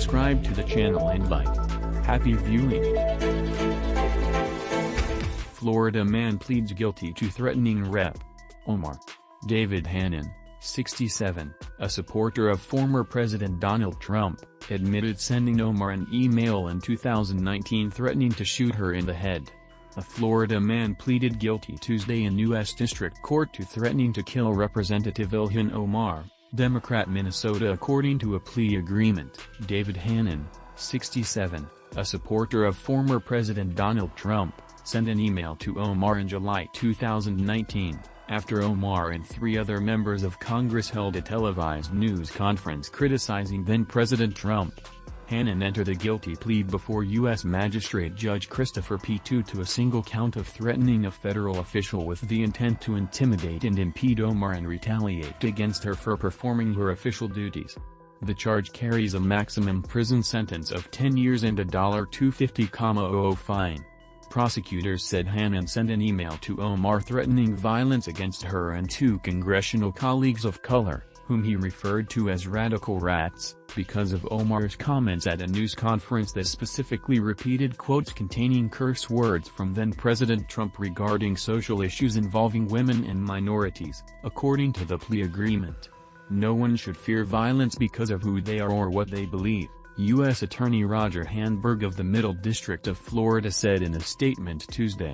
subscribe to the channel and like. Happy viewing. Florida man pleads guilty to threatening Rep. Omar. David Hannon, 67, a supporter of former President Donald Trump, admitted sending Omar an email in 2019 threatening to shoot her in the head. A Florida man pleaded guilty Tuesday in U.S. District Court to threatening to kill Representative Ilhan Omar, Democrat Minnesota. According to a plea agreement, David Hannon, 67, a supporter of former President Donald Trump, sent an email to Omar in July 2019, after Omar and 3 other members of Congress held a televised news conference criticizing then-President Trump. Hannon entered a guilty plea before U.S. Magistrate Judge Christopher P. to a single count of threatening a federal official with the intent to intimidate and impede Omar and retaliate against her for performing her official duties. The charge carries a maximum prison sentence of 10 years and a $250,000 fine. Prosecutors said Hannon sent an email to Omar threatening violence against her and 2 congressional colleagues of color, whom he referred to as radical rats, because of Omar's comments at a news conference that specifically repeated quotes containing curse words from then-President Trump regarding social issues involving women and minorities. According to the plea agreement, no one should fear violence because of who they are or what they believe, U.S. Attorney Roger Handberg of the Middle District of Florida said in a statement Tuesday.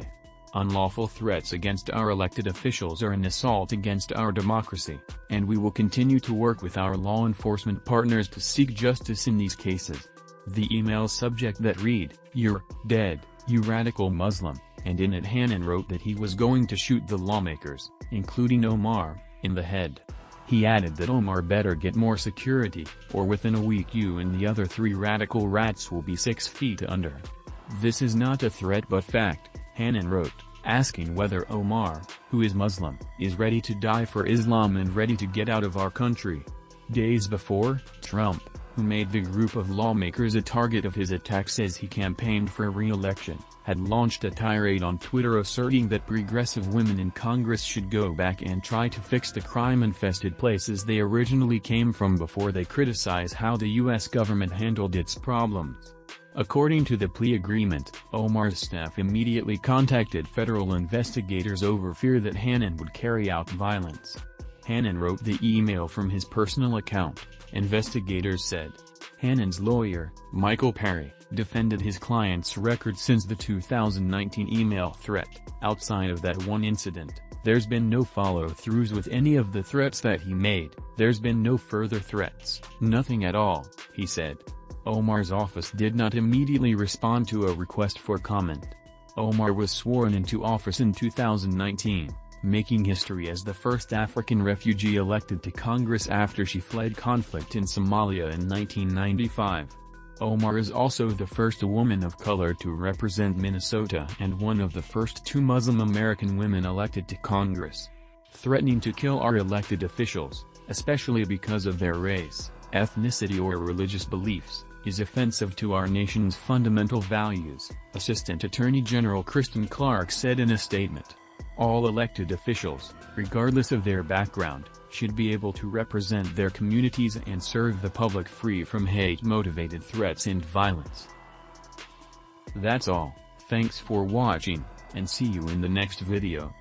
Unlawful threats against our elected officials are an assault against our democracy, and we will continue to work with our law enforcement partners to seek justice in these cases. The email subject that read, "You're dead, you radical Muslim," and in it Hannon wrote that he was going to shoot the lawmakers, including Omar, in the head. He added that Omar better get more security, or within a week you and the other 3 radical rats will be 6 feet under. This is not a threat but fact, Hannon wrote, asking whether Omar, who is Muslim, is ready to die for Islam and ready to get out of our country. Days before, Trump, who made the group of lawmakers a target of his attacks as he campaigned for re-election, had launched a tirade on Twitter asserting that progressive women in Congress should go back and try to fix the crime-infested places they originally came from before they criticize how the U.S. government handled its problems. According to the plea agreement, Omar's staff immediately contacted federal investigators over fear that Hannon would carry out violence. Hannon wrote the email from his personal account, investigators said. Hannon's lawyer, Michael Perry, defended his client's record since the 2019 email threat. Outside of that one incident, there's been no follow-throughs with any of the threats that he made. There's been no further threats. Nothing at all, he said. Omar's office did not immediately respond to a request for comment. Omar was sworn into office in 2019, making history as the first African refugee elected to Congress after she fled conflict in Somalia in 1995. Omar is also the first woman of color to represent Minnesota and one of the first 2 Muslim American women elected to Congress. Threatening to kill our elected officials, especially because of their race, ethnicity or religious beliefs, is offensive to our nation's fundamental values, Assistant Attorney General Kristen Clark said in a statement. All elected officials, regardless of their background, should be able to represent their communities and serve the public free from hate-motivated threats and violence. That's all, thanks for watching, and see you in the next video.